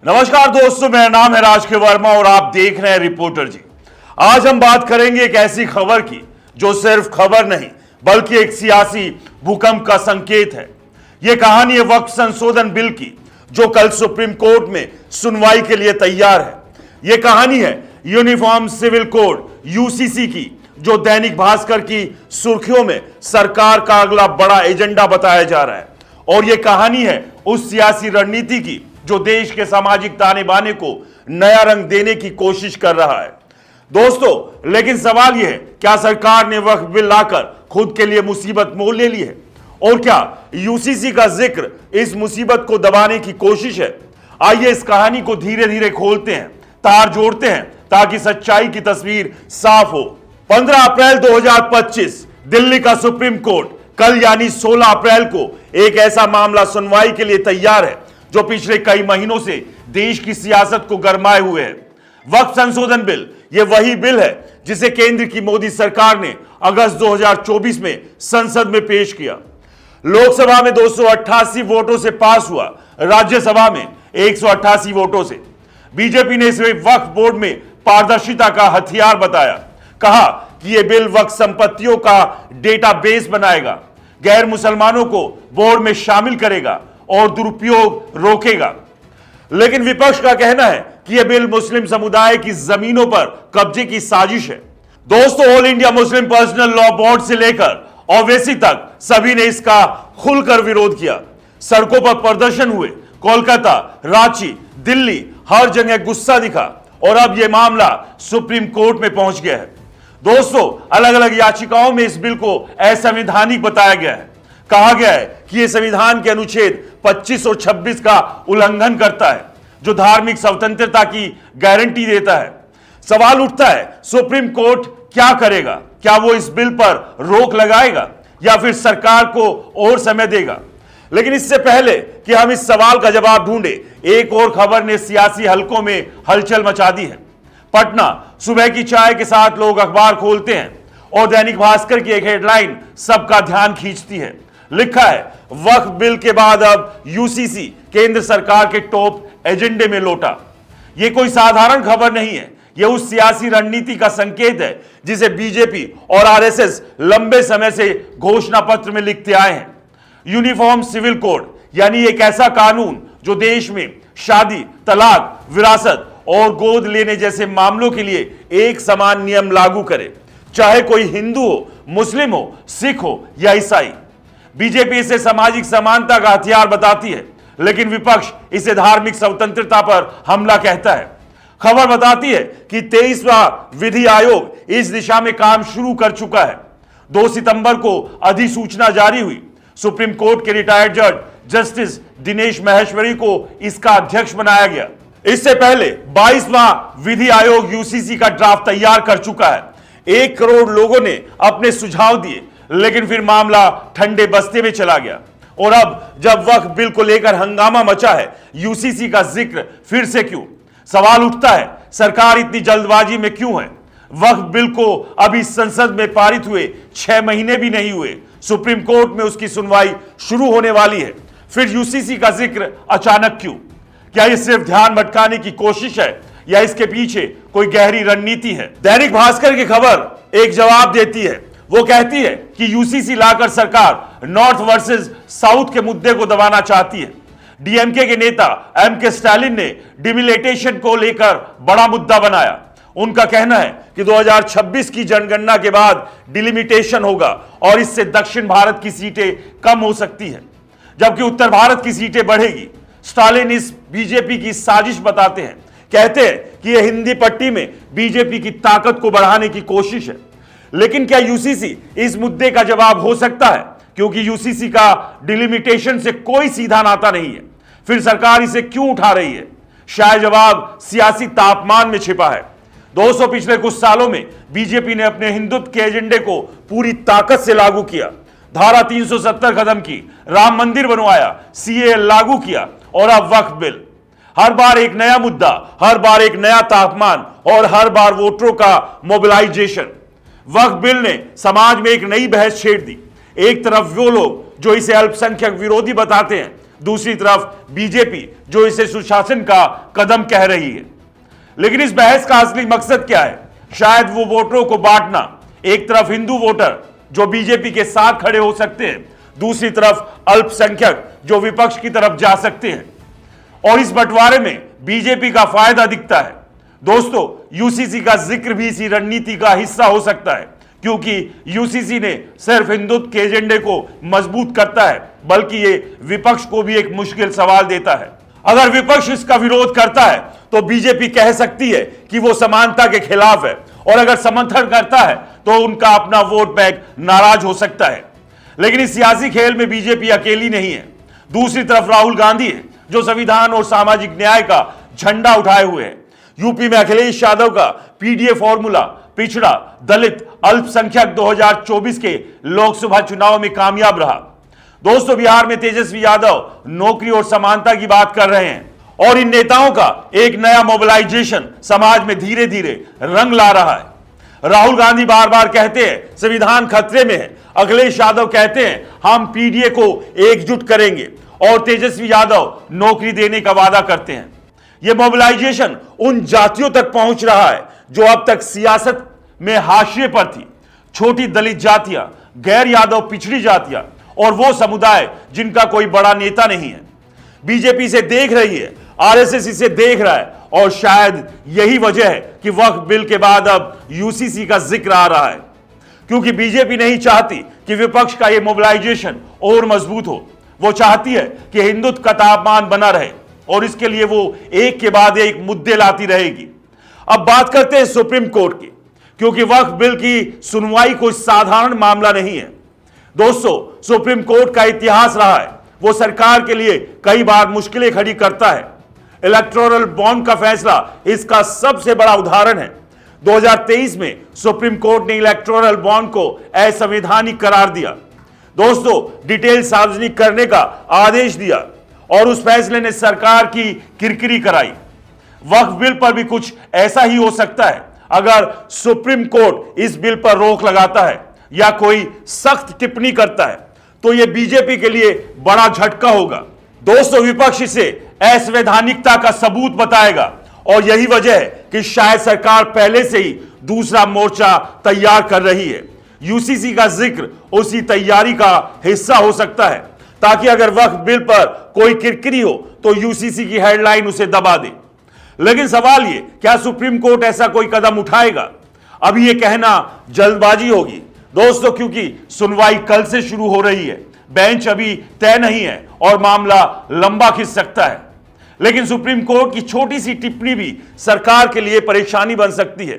नमस्कार दोस्तों, मेरा नाम है राज के वर्मा और आप देख रहे हैं रिपोर्टर जी। आज हम बात करेंगे एक ऐसी खबर की जो सिर्फ खबर नहीं बल्कि एक सियासी भूकंप का संकेत है। यह कहानी है वक्फ संशोधन बिल की जो कल सुप्रीम कोर्ट में सुनवाई के लिए तैयार है। यह कहानी है यूनिफॉर्म सिविल कोड यूसीसी की जो दैनिक भास्कर की सुर्खियों में सरकार का अगला बड़ा एजेंडा बताया जा रहा है। और यह कहानी है उस सियासी रणनीति की जो देश के सामाजिक ताने बाने को नया रंग देने की कोशिश कर रहा है। दोस्तों, लेकिन सवाल यह है, क्या सरकार ने वक्फ बिल लाकर खुद के लिए मुसीबत मोल ले ली है? और क्या यूसीसी का जिक्र इस मुसीबत को दबाने की कोशिश है? आइए इस कहानी को धीरे धीरे खोलते हैं, तार जोड़ते हैं ताकि सच्चाई की तस्वीर साफ हो। 15 अप्रैल 2025 दिल्ली का सुप्रीम कोर्ट कल यानी 16 अप्रैल को एक ऐसा मामला सुनवाई के लिए तैयार है जो पिछले कई महीनों से देश की सियासत को गरमाए हुए है। वक्फ संशोधन बिल यह वही बिल है जिसे केंद्र की मोदी सरकार ने अगस्त 2024 में संसद में पेश किया। लोकसभा में 288 वोटों से पास हुआ, राज्यसभा में 188 वोटों से। बीजेपी ने इसे वक्फ बोर्ड में पारदर्शिता का हथियार बताया। कहा कि यह बिल वक्फ संपत्तियों का डेटाबेस बनाएगा, गैर मुसलमानों को बोर्ड में शामिल करेगा और दुरुपयोग रोकेगा। लेकिन विपक्ष का कहना है कि यह बिल मुस्लिम समुदाय की जमीनों पर कब्जे की साजिश है। दोस्तों, all India Muslim personal law board से लेकर ओवैसी तक सभी ने इसका खुलकर विरोध किया। सड़कों पर प्रदर्शन हुए, कोलकाता, रांची, दिल्ली, हर जगह गुस्सा दिखा और अब यह मामला सुप्रीम कोर्ट में पहुंच गया है। दोस्तों, अलग अलग याचिकाओं में इस बिल को असंवैधानिक बताया गया है। कहा गया है कि यह संविधान के अनुच्छेद 25 और 26 का उल्लंघन करता है जो धार्मिक स्वतंत्रता की गारंटी देता है। सवाल उठता है, सुप्रीम कोर्ट क्या करेगा? क्या वो इस बिल पर रोक लगाएगा या फिर सरकार को और समय देगा? लेकिन इससे पहले कि हम इस सवाल का जवाब ढूंढे, एक और खबर ने सियासी हलकों में हलचल मचा दी है। पटना, सुबह की चाय के साथ लोग अखबार खोलते हैं और दैनिक भास्कर की एक हेडलाइन सबका ध्यान खींचती है। लिखा है, वक्फ बिल के बाद अब यूसीसी केंद्र सरकार के टॉप एजेंडे में लौटा। यह कोई साधारण खबर नहीं है, यह उस सियासी रणनीति का संकेत है जिसे बीजेपी और आरएसएस लंबे समय से घोषणा पत्र में लिखते आए हैं। यूनिफॉर्म सिविल कोड यानी एक ऐसा कानून जो देश में शादी, तलाक, विरासत और गोद लेने जैसे मामलों के लिए एक समान नियम लागू करे, चाहे कोई हिंदू हो, मुस्लिम हो, सिख हो या ईसाई। बीजेपी इसे सामाजिक समानता का हथियार बताती है, लेकिन विपक्ष इसे धार्मिक स्वतंत्रता पर हमला कहता है। खबर बताती है कि 23वां विधि आयोग इस दिशा में काम शुरू कर चुका है। 2 सितंबर को अधिसूचना जारी हुई। सुप्रीम कोर्ट के रिटायर्ड जज जस्टिस दिनेश माहेश्वरी को इसका अध्यक्ष बनाया गया। इससे पहले 22वां विधि आयोग यूसीसी का ड्राफ्ट तैयार कर चुका है। 1 करोड़ लोगों ने अपने सुझाव दिए, लेकिन फिर मामला ठंडे बस्ते में चला गया। और अब जब वक्फ बिल को लेकर हंगामा मचा है, यूसीसी का जिक्र फिर से क्यों? सवाल उठता है, सरकार इतनी जल्दबाजी में क्यों है? वक्फ बिल को अभी संसद में पारित हुए 6 महीने भी नहीं हुए, सुप्रीम कोर्ट में उसकी सुनवाई शुरू होने वाली है, फिर यूसीसी का जिक्र अचानक क्यों? क्या यह सिर्फ ध्यान भटकाने की कोशिश है या इसके पीछे कोई गहरी रणनीति है? दैनिक भास्कर की खबर एक जवाब देती है। वो कहती है कि यूसीसी लाकर सरकार नॉर्थ वर्सेस साउथ के मुद्दे को दबाना चाहती है। डीएमके के नेता एमके स्टालिन ने डिलिमिटेशन को लेकर बड़ा मुद्दा बनाया। उनका कहना है कि 2026 की जनगणना के बाद डिलिमिटेशन होगा और इससे दक्षिण भारत की सीटें कम हो सकती है जबकि उत्तर भारत की सीटें बढ़ेगी। स्टालिन इस बीजेपी की साजिश बताते हैं, कहते हैं कि यह हिंदी पट्टी में बीजेपी की ताकत को बढ़ाने की कोशिश है। लेकिन क्या यूसीसी इस मुद्दे का जवाब हो सकता है? क्योंकि यूसीसी का डिलिमिटेशन से कोई सीधा नाता नहीं है, फिर सरकार इसे क्यों उठा रही है? शायद जवाब सियासी तापमान में छिपा है। दोस्तों, पिछले कुछ सालों में बीजेपी ने अपने हिंदुत्व के एजेंडे को पूरी ताकत से लागू किया। धारा 370 खत्म की, राम मंदिर बनवाया, सीए लागू किया और अब वक्फ बिल। हर बार एक नया मुद्दा, हर बार एक नया तापमान और हर बार वोटरों का मोबिलाइजेशन। वक्फ बिल ने समाज में एक नई बहस छेड़ दी। एक तरफ वो लोग जो इसे अल्पसंख्यक विरोधी बताते हैं, दूसरी तरफ बीजेपी जो इसे सुशासन का कदम कह रही है। लेकिन इस बहस का असली मकसद क्या है? शायद वो वोटरों को बांटना। एक तरफ हिंदू वोटर जो बीजेपी के साथ खड़े हो सकते हैं, दूसरी तरफ अल्पसंख्यक जो विपक्ष की तरफ जा सकते हैं, और इस बंटवारे में बीजेपी का फायदा दिखता है। दोस्तों, यूसीसी का जिक्र भी इसी रणनीति का हिस्सा हो सकता है, क्योंकि यूसीसी ने सिर्फ हिंदुत्व के एजेंडे को मजबूत करता है, बल्कि ये विपक्ष को भी एक मुश्किल सवाल देता है। अगर विपक्ष इसका विरोध करता है तो बीजेपी कह सकती है कि वो समानता के खिलाफ है, और अगर समर्थन करता है तो उनका अपना वोट बैंक नाराज हो सकता है। लेकिन इस सियासी खेल में बीजेपी अकेली नहीं है। दूसरी तरफ राहुल गांधी है जो संविधान और सामाजिक न्याय का झंडा उठाए हुए हैं। यूपी में अखिलेश यादव का पीडीए फॉर्मूला पिछड़ा, दलित, अल्पसंख्यक 2024 के लोकसभा चुनाव में कामयाब रहा। दोस्तों, बिहार में तेजस्वी यादव नौकरी और समानता की बात कर रहे हैं, और इन नेताओं का एक नया मोबिलाइजेशन समाज में धीरे धीरे रंग ला रहा है। राहुल गांधी बार बार कहते हैं संविधान खतरे में है, अखिलेश यादव कहते हैं हम पीडीए को एकजुट करेंगे, और तेजस्वी यादव नौकरी देने का वादा करते हैं। यह मोबिलाइजेशन उन जातियों तक पहुंच रहा है जो अब तक सियासत में हाशिए पर थी। छोटी दलित जातियां, गैर यादव पिछड़ी जातियां, और वो समुदाय जिनका कोई बड़ा नेता नहीं है। बीजेपी इसे देख रही है, आरएसएस इसे देख रहा है, और शायद यही वजह है कि वक्फ बिल के बाद अब यूसीसी का जिक्र आ रहा है, क्योंकि बीजेपी नहीं चाहती कि विपक्ष का यह मोबिलाइजेशन और मजबूत हो। वो चाहती है कि हिंदुत्व का तापमान बना रहे, और इसके लिए वो एक के बाद एक मुद्दे लाती रहेगी। अब बात करते हैं सुप्रीम कोर्ट की, क्योंकि वक्फ बिल की सुनवाई कोई साधारण मामला नहीं है। दोस्तों, सुप्रीम कोर्ट का इतिहास रहा है, वो सरकार के लिए कई बार मुश्किलें खड़ी करता है। इलेक्टोरल बॉन्ड का फैसला इसका सबसे बड़ा उदाहरण है। 2023 में सुप्रीम कोर्ट ने इलेक्टोरल बॉन्ड को असंवैधानिक करार दिया। दोस्तों, डिटेल सार्वजनिक करने का आदेश दिया, और उस फैसले ने सरकार की किरकिरी कराई। वक्फ बिल पर भी कुछ ऐसा ही हो सकता है। अगर सुप्रीम कोर्ट इस बिल पर रोक लगाता है या कोई सख्त टिप्पणी करता है तो यह बीजेपी के लिए बड़ा झटका होगा। दोस्तों, विपक्ष इसे असंवैधानिकता का सबूत बताएगा, और यही वजह है कि शायद सरकार पहले से ही दूसरा मोर्चा तैयार कर रही है। यूसीसी का जिक्र उसी तैयारी का हिस्सा हो सकता है, ताकि अगर वक्फ बिल पर कोई किरकिरी हो तो यूसीसी की हेडलाइन उसे दबा दे। लेकिन सवाल ये, क्या सुप्रीम कोर्ट ऐसा कोई कदम उठाएगा? अभी ये कहना जल्दबाजी होगी दोस्तों, क्योंकि सुनवाई कल से शुरू हो रही है, बेंच अभी तय नहीं है और मामला लंबा खिंच सकता है। लेकिन सुप्रीम कोर्ट की छोटी सी टिप्पणी भी सरकार के लिए परेशानी बन सकती है।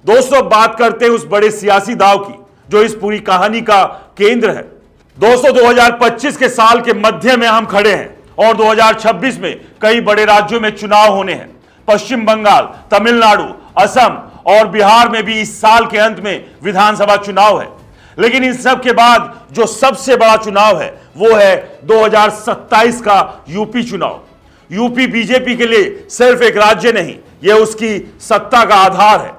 दोस्तों, बात करते हैं उस बड़े सियासी दांव की जो इस पूरी कहानी का केंद्र है। दोस्तों, 2025 के साल के मध्य में हम खड़े हैं, और 2026 में कई बड़े राज्यों में चुनाव होने हैं। पश्चिम बंगाल, तमिलनाडु, असम और बिहार में भी इस साल के अंत में विधानसभा चुनाव है। लेकिन इन सब के बाद जो सबसे बड़ा चुनाव है वो है 2027 का यूपी चुनाव। यूपी बीजेपी के लिए सिर्फ एक राज्य नहीं, यह उसकी सत्ता का आधार है।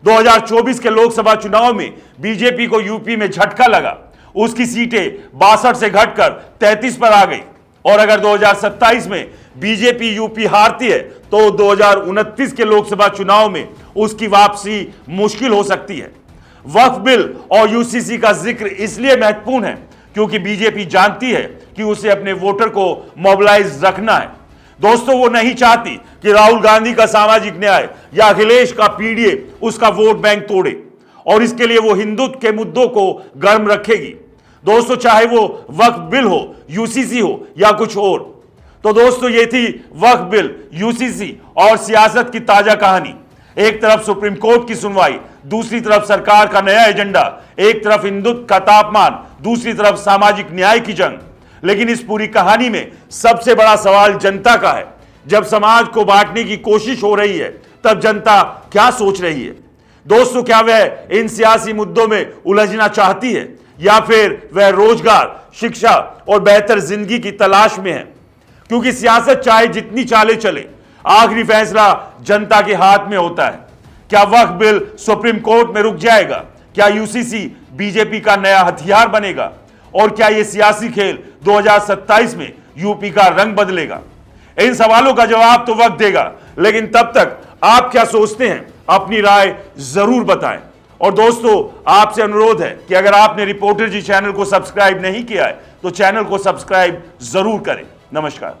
2024 के लोकसभा चुनाव में बीजेपी को यूपी में झटका लगा। उसकी सीटें 62 से घटकर 33 पर आ गई, और अगर 2027 में बीजेपी यूपी हारती है तो 2029 के लोकसभा चुनाव में उसकी वापसी मुश्किल हो सकती है। वक्फ बिल और यूसीसी का जिक्र इसलिए महत्वपूर्ण है क्योंकि बीजेपी जानती है कि उसे अपने वोटर को मोबिलाइज रखना है। दोस्तों, वो नहीं चाहती कि राहुल गांधी का सामाजिक न्याय या अखिलेश का पीडीए उसका वोट बैंक तोड़े, और इसके लिए वो हिंदुत्व के मुद्दों को गर्म रखेगी। दोस्तों, चाहे वो वक्फ बिल हो, यूसीसी हो या कुछ और। तो दोस्तों, ये थी वक्फ बिल, यूसीसी और सियासत की ताजा कहानी। एक तरफ सुप्रीम कोर्ट की सुनवाई, दूसरी तरफ सरकार का नया एजेंडा, एक तरफ हिंदुत्व का तापमान, दूसरी तरफ सामाजिक न्याय की जंग। लेकिन इस पूरी कहानी में सबसे बड़ा सवाल जनता का है। जब समाज को बांटने की कोशिश हो रही है तब जनता क्या सोच रही है? दोस्तों, क्या वह इन सियासी मुद्दों में उलझना चाहती है, या फिर वह रोजगार, शिक्षा और बेहतर जिंदगी की तलाश में है? क्योंकि सियासत चाहे जितनी चाले चले, आखिरी फैसला जनता के हाथ में होता है। क्या वक्फ बिल सुप्रीम कोर्ट में रुक जाएगा? क्या यूसीसी बीजेपी का नया हथियार बनेगा? और क्या यह सियासी खेल 2027 में यूपी का रंग बदलेगा? इन सवालों का जवाब तो वक्त देगा, लेकिन तब तक आप क्या सोचते हैं अपनी राय जरूर बताएं। और दोस्तों, आपसे अनुरोध है कि अगर आपने रिपोर्टर जी चैनल को सब्सक्राइब नहीं किया है तो चैनल को सब्सक्राइब जरूर करें। नमस्कार।